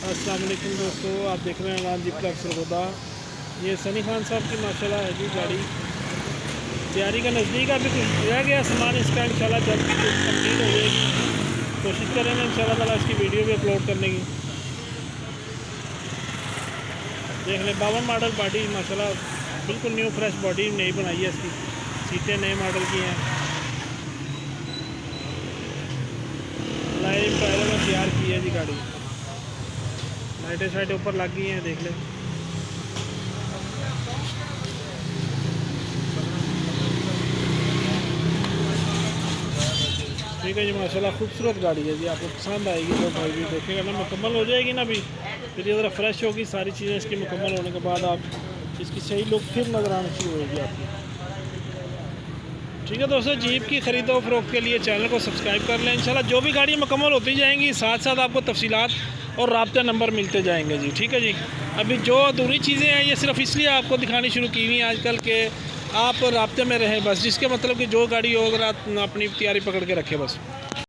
अस्सलाम वालेकुम दोस्तों, आप देख रहे हैं रान जी प्लस सरगोदा। ये सनी खान साहब की माशाल्लाह है जी गाड़ी। तैयारी का नज़दीक अभी कुछ रह गया सामान इसका, इंशाल्लाह जल्द कंप्लीट हो जाएगी। कोशिश करेंगे इंशाल्लाह ताला इसकी वीडियो भी अपलोड करने की। देख लें 52 मॉडल बॉडी माशाल्लाह बिल्कुल न्यू फ्रेश बॉडी नई बनाई है इसकी। सीटें नए मॉडल की हैं, लाइव टायरों में तैयार की है जी गाड़ी। लाइटें शाइटें ऊपर लग गई हैं, देख लें। ठीक है जी, माशाल्लाह खूबसूरत गाड़ी है जी, आपको पसंद आएगी तो भाई भी देखेगा ना। मुकम्मल हो जाएगी ना अभी, फिर ये ज़रा फ्रेश होगी सारी चीज़ें इसकी। मुकम्मल होने के बाद आप इसकी सही लुक फिर नज़र आना शुरू होगी आपकी। ठीक है दोस्तों, जीप की ख़रीदो फ़रोख्त के लिए चैनल को सब्सक्राइब कर लें। इंशाल्लाह जो भी गाड़ियाँ मुकम्मल होती जाएंगी साथ साथ आपको तफसीलात और राब्ता नंबर मिलते जाएंगे जी। ठीक है जी, अभी जो अधूरी चीज़ें हैं ये सिर्फ इसलिए आपको दिखानी शुरू की हुई हैं आजकल के आप राब्ते में रहें बस, जिसके मतलब कि जो गाड़ी हो अगर आप अपनी तैयारी पकड़ के रखें बस।